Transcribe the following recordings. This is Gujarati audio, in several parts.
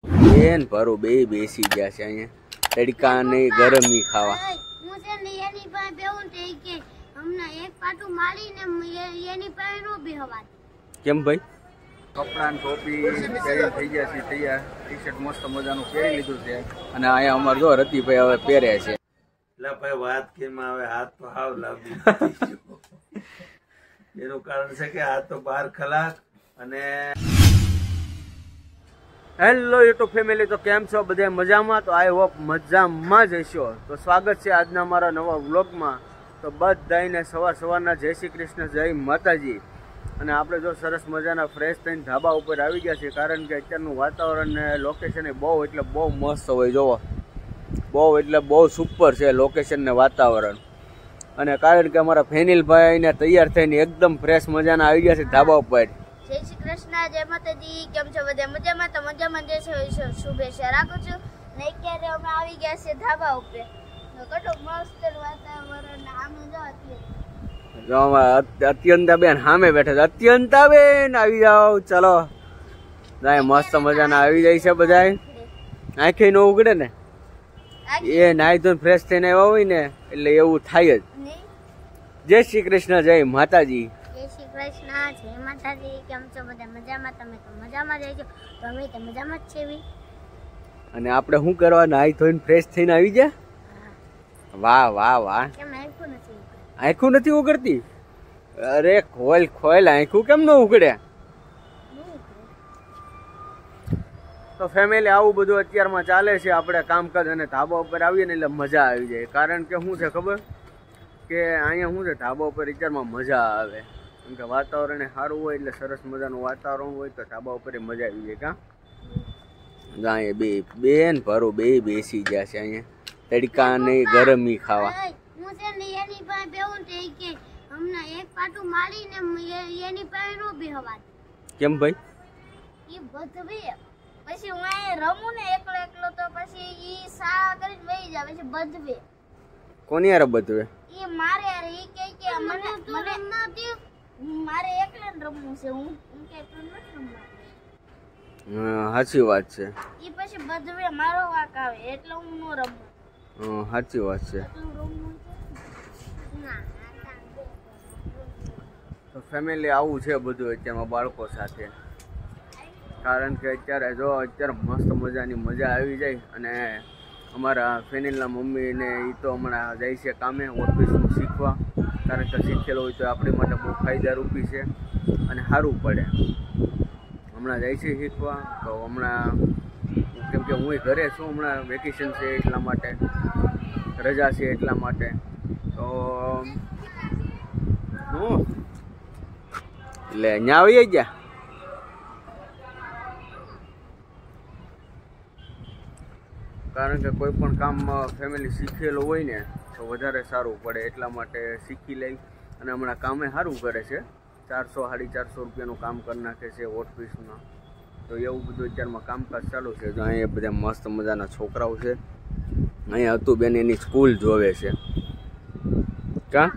બેન ભરો બે બેસી ગયા છે અહીંયા તડકા ને ગરમી ખાવા. હું છે ને એની પાસે બેહું તે કે હમણાં એક પાટું મારીને એની પાસે નો બેહવા. કેમ ભાઈ? કપડા ને ટોપી પહેરી થઈ ગયા છે તૈયાર. ટી શર્ટ મસ્ત મજાનું પહેરી લીધું છે અને અહીંયા અમારે જો રતિભાઈ હવે પહેરે છે. એટલે ભાઈ વાત કેમ આવે, હાથ તો હાવ લાંબી એનું કારણ છે કે હાથ તો 12 કલાક. અને હેલો યુટ્યુબ ફેમિલી, તો કેમ છો બધા? મજામાં? તો આઈ હોપ મજામાં જ હશો. તો સ્વાગત છે આજના મારા નવા વ્લોગમાં. તો બધાને સવારના જય શ્રી કૃષ્ણ, જય માતાજી. અને આપણે જો સરસ મજાના ફ્રેશ થઈને ધાબા ઉપર આવી ગયા છીએ, કારણ કે અત્યારનું વાતાવરણ ને લોકેશન બહુ એટલે બહુ મસ્ત હોય. જોવો, બહુ એટલે બહુ સુપર છે લોકેશન ને વાતાવરણ. અને કારણ કે અમારા ફેનિલભાઈ ને તૈયાર થઈને એકદમ ફ્રેશ મજાના આવી ગયા છે ધાબા ઉપર. જય શ્રી કૃષ્ણ, જય માતાજી. કેમ છો બધા? મજામાં? તો મજામાં જે છે શુભેચ્છા રાખું છું. ને અત્યારે અમે આવી ગયા છે ધાબા ઉપર. કેટલું મસ્ત વાતાવરણ. આમ જો અત્યંતાબેન સામે બેઠા છે. અત્યંતાબેન આવી જાઓ, ચલો. મસ્ત મજાના આવી જાય છે બધા. આંખે ન ઉગડે ને, એ નાઈ ધોઈને ફ્રેશ થઈને આવ્યા હોય ને એટલે એવું થાય જ. જય શ્રી કૃષ્ણ, જય માતાજી. જય શ્રી કૃષ્ણ, જય માતાજી. કેમ છો બધા? મજામાં? તમે તો મજામાં જ છો. તો અમે તો મજામાં જ છીએ. અને આપણે શું કરવા? નાઈ ધોઈને ફ્રેશ થઈને આવી ગયા. વાહ વાહ વાહ. કેમ આંખું નથી? આંખું નથી ઉગડતી? અરે ખોલ ખોલ, આંખું કેમ ન ઉગડે? તો ફેમિલી આવું બધું અત્યારમાં ચાલે છે. આપણે કામકાજ અને ધાબા ઉપર આવીએ ને એટલે મજા આવી જાય. કારણ કે શું છે ખબર? કે અહીંયા શું છે, ધાબા ઉપર અત્યારમાં મજા આવે. કેમ કે વાતાવરણ સારું હોય એટલે સરસ મજાનું વાતાવરણ હોય તો ધાબા ઉપર મજા આવી જાય. કાં અહીંયા બેન ભરો બે બેસી ગયા છે અહીંયા તડકા ને ગરમી ખાવા. હું છે ને એની પાસે બેહું તે કે હમણાં એક પાટું મારીને એની પાસે નો બેહવા. કેમ ભાઈ? ઈ બધવે પછી હું આ રમું ને એકલો એકલો તો પછી ઈ સા કરીને વહી જાય. પછી બધવે કોની યાર બધવે? ઈ મારે યાર ઈ કે મને મારે એકલે રમવું છે. હું કે એકલો નથી રમવા. સાચી વાત છે. ઈ પછી બધવે મારો વાક આવે એટલે હું નો રમું. સાચી વાત છે. તો ફેમિલી આવું છે બધું અત્યારમાં બાળકો સાથે. કારણ કે અત્યારે મસ્ત મજાની મજા આવી જાય. અને અમારા ફેનિલના મમ્મીને એ તો હમણાં જાય છે કામે ઓફિસનું શીખવા. કારણ કે શીખેલો હોય તો આપણી માટે બહુ ફાયદારૂપી છે અને સારું પડે. હમણાં જાય છે શીખવા. તો હમણાં કેમ કે હું ઘરે છું, હમણાં વેકેશન છે એટલા માટે, રજા છે એટલા માટે. તો એટલે અહીંયા આવી ગયા. કારણ કે કોઈ પણ કામ ફેમિલી શીખેલું હોય ને તો વધારે સારું પડે, એટલા માટે શીખી લઈ. અને હમણાં કામે સારું કરે છે. 400-450 રૂપિયાનું કામ કરી નાખે છે ઓફિસમાં. તો એવું બધું અત્યારમાં કામકાજ ચાલુ છે. જો અહીંયા બધા મસ્ત મજાના છોકરાઓ છે. અહીંયા હતું બેન એની સ્કૂલ જોવે છે. કા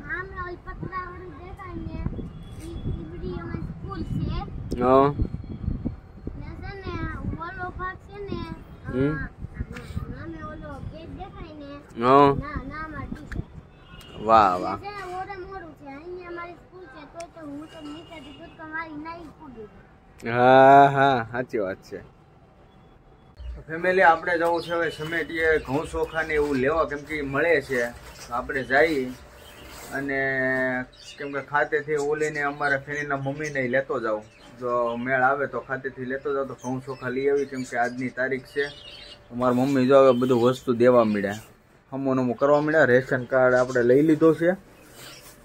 વાહ વાહ. હા હા સાચી વાત છે. ફેમિલી આપણે જવું છે હવે સમેટીએ ઘઉં ચોખા ને એવું લેવા, કેમ કે મળે છે. આપણે જઈએ અને કેમ કે ખાતેથી ઓલીને અમારા ફેરીના મમ્મીને લેતો જાઉં. જો મેળ આવે તો ખાતેથી લેતો જાઉં તો ઘઉં ચોખા લઈ આવી. કેમ કે આજની તારીખ છે. અમારા મમ્મી જો હવે બધું વસ્તુ દેવા મળ્યા, હમો નમો કરવા મળ્યા. રેશન કાર્ડ આપણે લઈ લીધો છે.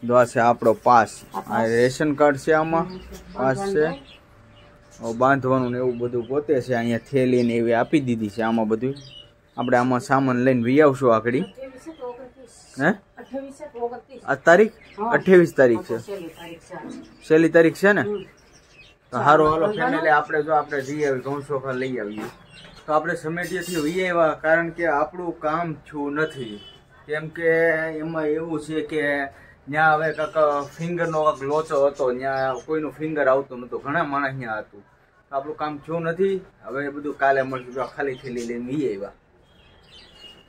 જો આ છે આપણો પાસ. આ રેશન કાર્ડ છે, આમાં પાસ છે. બાંધવાનું ને એવું બધું પોતે છે. અહીંયા થેલી ને એવી આપી દીધી છે. આમાં બધું આપણે આમાં સામાન લઈને વી આવશું આગળ. હે આ તારીખ 28 તારીખ છે, છેલ્લી તારીખ છે ને. તો સારું હાલો ફેમિલી, આપણે જો આપણે જઈ આવી ઘઉં ચોખા લઈ આવીએ. તો આપણે સમેટીએથી વી આવ્યા. કારણ કે આપણું કામ થયું નથી. કેમ કે એમાં એવું છે કે ત્યાં હવે કાંક ફિંગરનો કાંક લોચો હતો, ત્યાં કોઈનું ફિંગર આવતું નહોતું. ઘણા માણસ ત્યાં હતું. આપણું કામ થયું નથી. હવે બધું કાલે મળશું. જો ખાલી થેલી લઈને વી આવ્યા.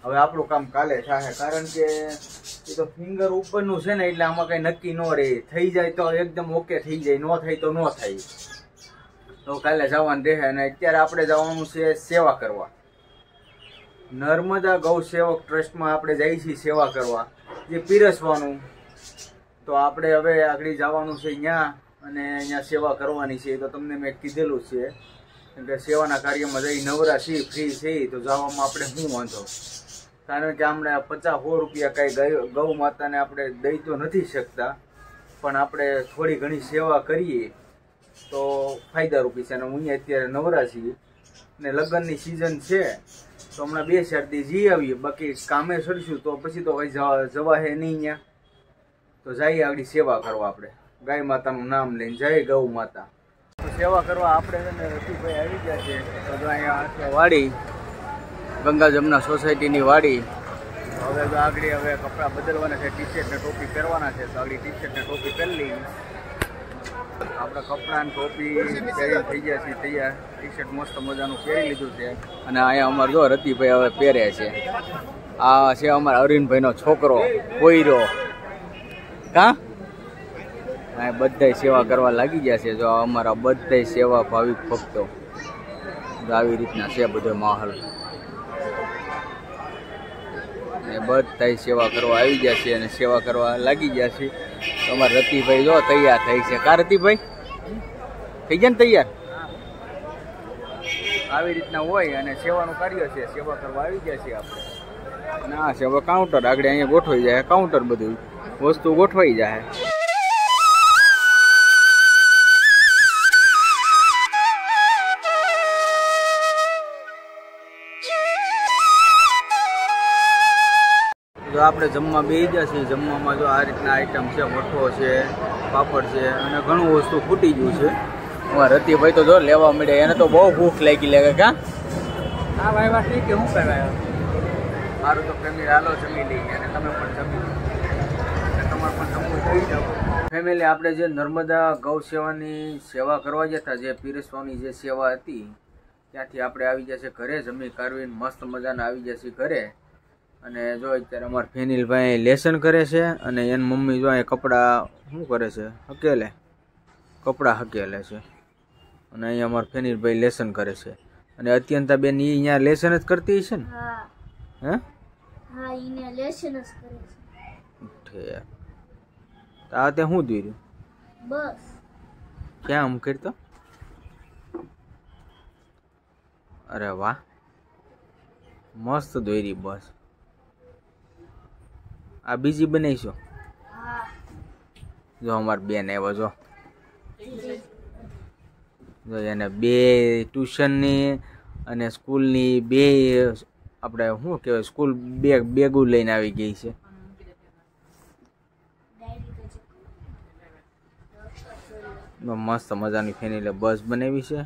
હવે આપણું કામ કાલે થાય, કારણ કે એ તો ફિંગર ઉપરનું છે ને, એટલે આમાં કઈ નક્કી ન રહે. થઈ જાય તો એકદમ ઓકે થઈ જાય, ન થાય તો ન થાય. તો કાલે જવાનું રહે. અને અત્યારે આપણે જવાનું છે સેવા કરવા. નર્મદા ગૌ સેવક ટ્રસ્ટમાં આપણે જઈએ છીએ સેવા કરવા, જે પીરસવાનું. તો આપણે હવે આગળ જવાનું છે ત્યાં, અને અહીંયા સેવા કરવાની છે. તો તમને મેં કીધેલું છે, કેમ કે સેવાના કાર્યમાં જઈ નવરા છીએ, ફ્રી છીએ, તો જવામાં આપણે શું વાંધો. કારણ કે આપણે 50-100 રૂપિયા કાંઈ ગૌ માતાને આપણે દઈ તો નથી શકતા, પણ આપણે થોડી ઘણી સેવા કરીએ તો ફાયદારૂપી છે. અને હું અત્યારે નવરા છીએ ને લગ્નની સિઝન છે, તો હમણાં 2-4 દી જઈ આવીએ. બાકી કામે ચડશું તો પછી તો કઈ જવા હે નહીં ત્યાં. તો જઈએ આગળ સેવા કરવા આપણે, ગાય માતાનું નામ લઈને. જય ગૌ માતા. સેવા કરવા આપણે રતિભાઈ આવી ગયા છે. તો અહીંયા વાડી, ગંગા જમના સોસાયટીની વાડી. હવે તો આગળ હવે કપડાં બદલવાના છે, ટી-શર્ટ ને ટોપી પહેરવાના છે. તો આગળ ટી-શર્ટ ને ટોપી પહેરી લઈએ. આપણે કપડાં ટોપી પહેરી થઈ ગયા છીએ તૈયાર. ટી-શર્ટ મસ્ત મજાનું પહેરી લીધું છે. અને અહીંયા અમારે જો રતિભાઈ હવે પહેરે છે. આ છે અમારા અરવિંદભાઈનો છોકરો પોયરો. કા બધા સેવા કરવા લાગી ગયા છે. જો અમારા બધા સેવા ભાવિક ભક્તો આવી રીતના છે બધો માહોલ. બધા સેવા કરવા આવી ગયા છે અને સેવા કરવા લાગી ગયા છે. અમારા રતિભાઈ જો તૈયાર થઈ છે. કા રતિભાઈ થઈ ગયા ને તૈયાર? આવી રીતના હોય અને સેવાનું કાર્ય છે. સેવા કરવા આવી ગયા છે આપણે. ના છે હવે કાઉન્ટર આગળ અહીંયા ગોઠવાઈ જાય. કાઉન્ટર બધું વસ્તુ ગોઠવાઈ જાય. જો આપણે જમવા બેસી ગયા છીએ. જમવામાં જો આ રીતના આઈટમ છે, મઠો છે, પાપડ છે અને ઘણું વસ્તુ ફૂટી ગયું છે. અમારા રતિભાઈ તો જો લેવા મળે, એને તો બહુ ભૂખ લાગી લાગે. કા હા ભાઈ વાત નહીં કે હું કરાયો. મારું તો ફેમિલી હાલો જમી લઈએ અને તમે પણ જમી લો. તમારે પણ જમવું થઈ જાવ. ફેમિલી આપણે જે નર્મદા ગૌ સેવાની સેવા કરવા જતા, જે પીરસવાની જે સેવા હતી, ત્યાંથી આપણે આવી જશે ઘરે. જમી કરવીને મસ્ત મજાના આવી જશે ઘરે. અને જો અત્યારે અમારા ફેનિલભાઈ લેસન કરે છે અને એની મમ્મી જો અહીંયા કપડાં શું કરે છે, હકેલે કપડાં હકેલે છે. અને અહીંયા અમારા ફેનિલભાઈ લેસન કરે છે. અને અત્યંતા બેન એ અહીંયા લેસન જ કરતી છે ને? હે હા, ઈને લેસન જ કરે છે. આ તે શું દોર્યું? બસ ક્યાં આમ કરતો? અરે વાહ, મસ્ત દોરી બસ. આ બીજી બનાવીશો? જો અમાર બેન આવ્યો જો એને 2 ટ્યુશનની અને સ્કૂલની 2 આપણે શું કહેવાય સ્કૂલ બેગો લઈને આવી ગઈ છે. મસ્ત મજાની ફેનિલે બસ બનાવી છે.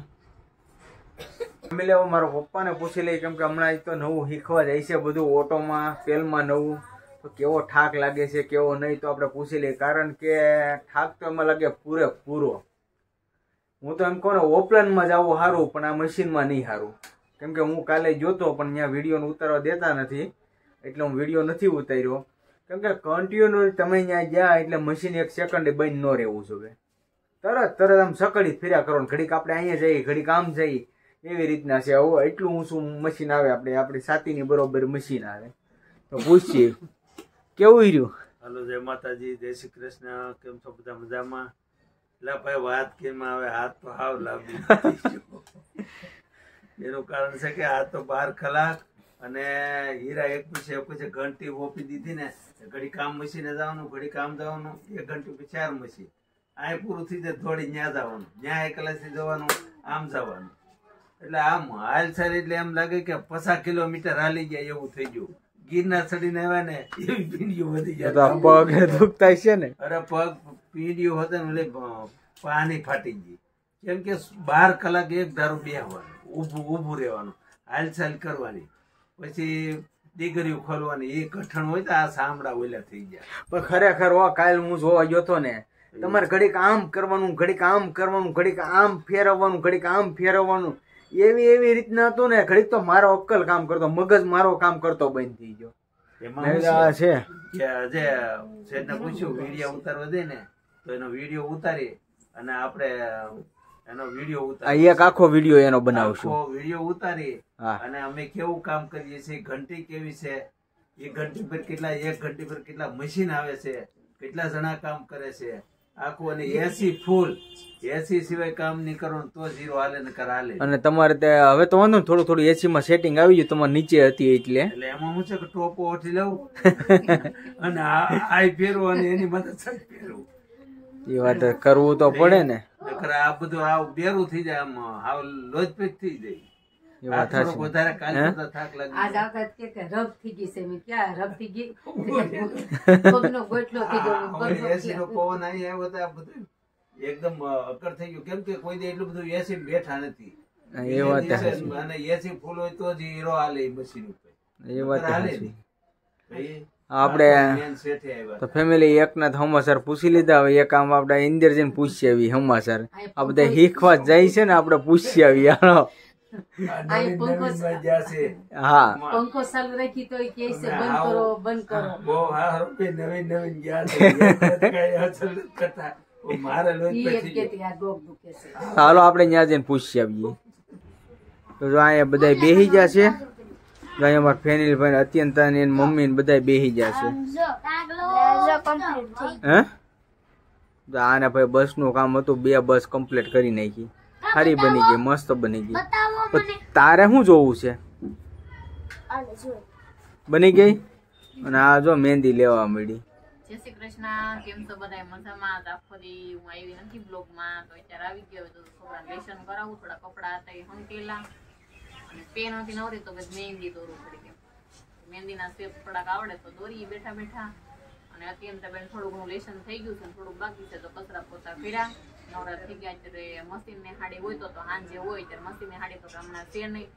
ફેમિલી હવે મારા પપ્પાને પૂછી લઈ, કેમ કે હમણાં તો નવું શીખવા જાય છે બધું ઓટોમાં પેલમાં નવું. તો કેવો ઠાક લાગે છે કેવો નહીં તો આપણે પૂછી લઈએ. કારણ કે ઠાક તો એમાં લાગે પૂરેપૂરો. હું તો એમ કહું ને ઓપલાનમાં જવું સારું, પણ આ મશીનમાં નહીં સારું. કેમ કે હું કાલે જોતો પણ ત્યાં વિડીયોને ઉતારવા દેતા નથી, એટલે હું વિડીયો નથી ઉતાર્યો. કેમ કે કન્ટિન્યુ તમે ત્યાં ગયા એટલે મશીન 1 સેકન્ડ બંધ ન રહેવું જોઈએ. તરત આમ સકડી ફેર્યા કરો ને, ઘડીક આપણે અહીંયા જઈએ ઘડીક આમ જઈએ, એવી રીતના છે. હવે એટલું ઊંચું મશીન આવે, આપણી છાતીની બરોબર મશીન આવે. તો પૂછીએ કેવું રહ્યું? હાલો, જય માતાજી, જય શ્રી કૃષ્ણ. કેમ છો બધા? મજામાં? એટલે ભાઈ વાત કેમ આવે, હાથ તો હાવ લાંબી. એનું કારણ છે કે આ તો 12 કલાક અને હીરા એક પછી ઘંટી ઓપી દીધી ને, ઘડી કામ મશીને જવાનું, ઘડી કામ જવાનું, 1 ઘંટી પછી 4 મશીન. આ પૂરું થઈ જાય થોડી ન્યા જવાનું, ન્યા 1 કલાકથી જવાનું, આમ જવાનું. એટલે આમ હાલ ચાલ એટલે એમ લાગે કે 50 કિલોમીટર હાલી ગયા એવું થઈ ગયું. ગિરનાર ચડીને આવ્યા ને એવી પીડીઓ વધી જાય. પગ દુખતા છે ને? અરે પગ પીડીઓ હતા ને એટલે પાણી ફાટી ગઈ. કેમ કે 12 કલાક એક ધારું બેહવાનું, ઊભું રહેવાનું, હાલચાલ કરવાની, પછી દીકરીઓ ખોલવાની. એ કઠણ હોય તો આ સાંભળા ઓલા થઈ ગયા. પણ ખરેખર કાલ હું જોવા ગયો હતો ને, તમારે ઘડીક આમ કરવાનું, ઘડીક આમ કરવાનું, ઘડીક આમ ફેરવવાનું, ઘડીક આમ ફેરવવાનું, એવી રીતના હતું ને. ઘડીક તો મારો અક્કલ કામ કરતો, મગજ મારો કામ કરતો બંધ થઈ ગયો. એમાં છે કે આજે શેઠને પૂછ્યું વિડીયો ઉતારવા દે ને, તો એનો વિડીયો ઉતારી અને આપણે એનો વિડીયો ઉતારી એક આખો વિડીયો એનો બનાવશું. વિડીયો ઉતારી અને અમે કેવું કામ કરીએ છીએ, ઘંટી કેવી છે, એક ઘંટી પર કેટલા મશીન આવે છે, કેટલા જણા કામ કરે છે આખું, અને એસી ફૂલ, એસી સિવાય કામ નહીં કરો તો ઝીરો હાલે ને કર હાલે. અને તમારે હવે તો વાંધો થોડું એસી માં સેટિંગ આવી ગયું, તમારે નીચે હતી એટલે એમાં હું છે કે ટોપો ઓઠી લઉં અને આ ફેરવું અને એની મદદ ફેરવું. એ વાત કરવું તો પડે ને. આ બધું આવ બેરું થઈ જાય, આમ આવ લોજપેટ થઈ જાય. એ વાત સાચી. વધારે કાલ થાક લાગે. આજ આવતા કે રબ થઈ ગઈ છે, મેં ક્યાં રબ થઈ ગઈ, પગનો ગોટલો થઈ ગયો. એસી નો પવન આવી આવ્યો તો આ બધું એકદમ અકર થઈ ગયું. કેમ કે કોઈ દે એટલું બધું એસી બેઠા નથી. એ વાત અને એસી ફૂલ હોય તો જ હીરો હાલે મશીન ઉપર. એ વાત હાલે આપણે તો ફેમિલી એકના સમાચાર પૂછી લીધા. હવે એક આમ આપણે ઇન્દર જઈને પૂછી આવી સમાચાર. આ બધા શીખવા જાય છે ને, આપણે પૂછી આવી. હા, પંખો ચાલુ રાખી તો કે છે બંધ કરો, બંધ કરો. બહુ હારું કે નવીન ગયા છે. ચાલો આપણે ત્યાં જઈને પૂછી આવીએ. તો જો અહીંયા બધા બેસી ગયા છે. અહીંયા અમારા ફેનિલ ભાઈ અત્યંત મમ્મી ને બધા બેસી ગયા છે. હે આને ભાઈ બસ નું કામ હતું, 2 બસ કમ્પ્લીટ કરી નાખી. સારી બની ગઈ, મસ્ત બની ગઈ. તારે શું જોવું છે? બની ગઈ. અને આ જો મહેંદી લેવા મળી. જય શ્રી કૃષ્ણ. કેમ છો બધા? મજામાં? આખોથી હું આવી નથી બ્લોગમાં, તો અત્યારે આવી ગયો. તો છોકરાને લેશન કરાવું, થોડા કપડા હતા એ હંકેલા, અને પેન હતી નવરી તો બસ મહેંદી દોરવું પડી ગયું. મહેંદીના શેપ થોડાક આવડે તો દોરી બેઠા બેઠા. અને અત્યારે બેન થોડું ઘણું લેશન થઈ ગયું છે, થોડુંક બાકી છે, તો કચરા પોતા કર્યા. નવરા થઈ ગયા. અત્યારે મશીન ની હાડી હોય તો હાંજે હોય, ત્યારે મશીન ની હાડી તો હમણાં છે નહીં.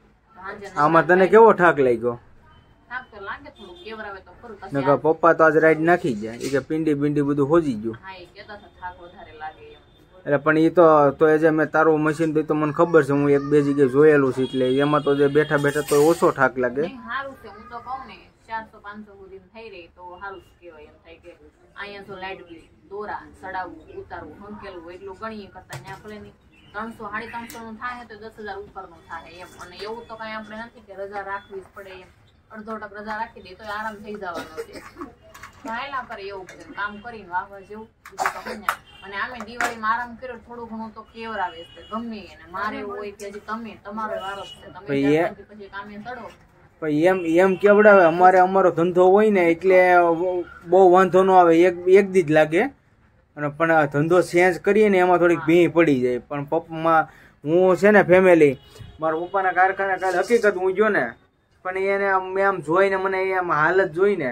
આમાં તને કેવો ઠાક લાગ્યો? થાક તો લાગે થોડું, કેવરાવે તો ખરું. નકર પપ્પા તો આજ રાઈડ નાખી ગયા. એ કે પિંડી બિંડી બધું હોજી ગયું. હા, એ કહેતા હતા થાક વધારે લાગે એમ. એટલે પણ એ તો એ જે મેં તારું મશીન તો મને ખબર છે, હું 1-2 જગ્યાએ જોયેલું છે, એટલે એમાં તો જે બેઠા બેઠા તો ઓછો ઠાક લાગે. સારું છે. હું તો કહું ને 400-500 સુધી થઈ રહી તો સારું કહેવાય. એમ થાય કે અહીંયા તો લાઈટ બિલ, દોરા ચડાવવું, ઉતારવું, હંકેલવું એટલું ગણીએ કરતા ત્યાં ભલે નહીં 300-350 નું થાય તો 10,000 ઉપરનું થાય એમ. અને એવું તો કઈ આપણે નથી કે રજા રાખવી જ પડે એમ. અડધો ટક રજા રાખી દે તો આરામ થઈ જવાનો છે. હાયલા કરે એવું બધું કામ કરીને વાહવા જેવું બીજું તો. અને આમે દિવાળીમાં આરામ કર્યો થોડું ઘણું તો કેવરાવે છે ગમે એને. મારે એવું હોય કે હજી તમારો વારો છે, તમે પછી કામે ચડો. એમ કેવડાવે. અમારો ધંધો હોય ને એટલે બહુ વાંધો ન આવે, એક દી જ લાગે. અને પણ ધંધો ચેન્જ કરીએ ને એમાં થોડીક ભીં પડી જાય. પણ પપ્પામાં હું છે ને ફેમિલી, મારા પપ્પાના કારખાના કાલે હકીકત હું ગયો ને, પણ એને મેં આમ જોઈને મને એમ હાલત જોઈને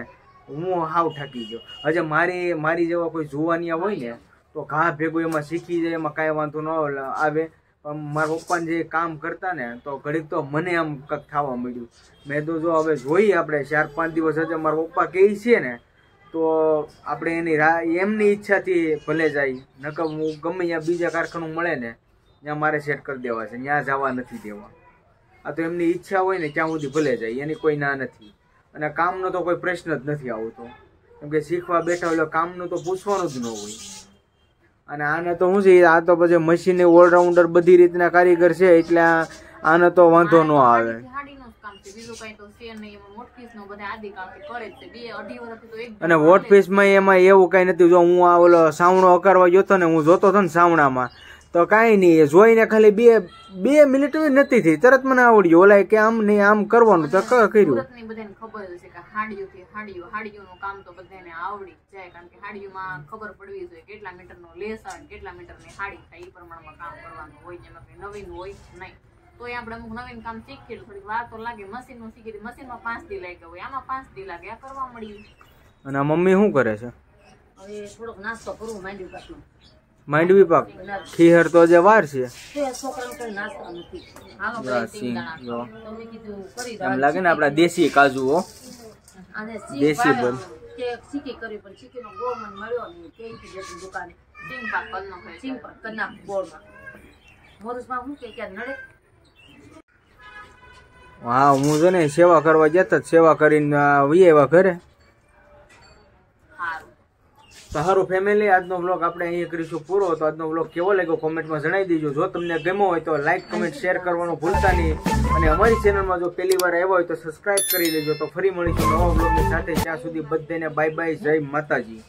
હું હાવ ઠાકી ગયો. હજે મારી જેવા કોઈ જોવાનિયા હોય ને તો ઘા ભેગું એમાં શીખી જાય, એમાં કાંઈ વાંધો ન આવે. પણ મારા પપ્પાને જે કામ કરતા ને તો ઘડીક તો મને આમ કંઈક થવા મળ્યું. મેં તો જો હવે જોઈએ આપણે 4-5 દિવસ હજે મારા પપ્પા કહે છે ને તો આપણે એમની ઈચ્છાથી ભલે જાય. નકર હું ગમે ત્યાં બીજા કારખાનું મળે ને ત્યાં મારે સેટ કરી દેવા છે, ત્યાં જવા નથી દેવા. આ તો એમની ઈચ્છા હોય ને ત્યાં સુધી ભલે જાય, એની કોઈ ના નથી. અને કામનો તો કોઈ પ્રશ્ન જ નથી આવતો, કેમ કે શીખવા બેઠા એટલે કામનું તો પૂછવાનું જ ન હોય. અને આને તો શું છે, આ તો પછી મશીન ઓલરાઉન્ડર બધી રીતના કારીગર છે, એટલે આને તો વાંધો ન આવે. અને વોટ પીસ માં એમાં એવું કઈ નથી. જો હું આ ઓલો સાવણો અકારવા જોતો ને, હું જોતો હતો ને સાવણામાં, તો કઈ નહીં, જોઈને ખાલી 2 મિનિટ નથી થઈ, તરત મને આવડ્યું. ઓલા કે આમ નહીં આમ કરવાનું તો કર્યું. બધાને ખબર છે કે હાડીયું કામ તો બધાને આવડી જાય, કારણ કે હાડીયુંમાં ખબર પડવી જોઈએ કેટલા મીટરનો લેસ આવે, કેટલા મીટરની હાડી થાય, એ પ્રમાણમાં કામ કરવાનું હોય. જેમાં કઈ નવીન હોય નહીં તો આપણે અમુક નવીન કામ શીખીએ થોડીક વાર તો લાગે. મશીનનું શીખી મશીનમાં 5 દી લાગ્યા હોય, આમાં 5 દી લાગે. આ કરવા મળ્યું. અને મમ્મી શું કરે છે? હવે થોડોક નાસ્તો કરવું માંડ્યું પાછું. માંડવી પાક ખીહર તો જે વાર છે, એમ લાગે ને આપડા દેશી કાજુ. હો દેશી બન શીખી કરી પણ શીખીનો ગોળ મને મળ્યો નહીં, દુકાને સિંગ પાક કર નાખે સિંગ પર કના બોળમાં મોરસમાં હું કે નડે. હા હું જો ને સેવા કરવા જતા સેવા કરીને એવા ઘરે. સારું તો સારું ફેમિલી, આજનો બ્લોગ આપણે અહીંયા કરીશું પૂરો. તો આજનો બ્લોગ કેવો લાગ્યો કોમેન્ટમાં જણાવી દેજો. જો તમને ગમ્યો હોય તો લાઈક કમેન્ટ શેર કરવાનું ભૂલતા નહીં. અને અમારી ચેનલમાં જો પહેલી વાર આવ્યા હોય તો સબસ્ક્રાઇબ કરી લેજો. તો ફરી મળીશું નવા બ્લોગની સાથે. ત્યાં સુધી બધાને બાય બાય, જય માતાજી.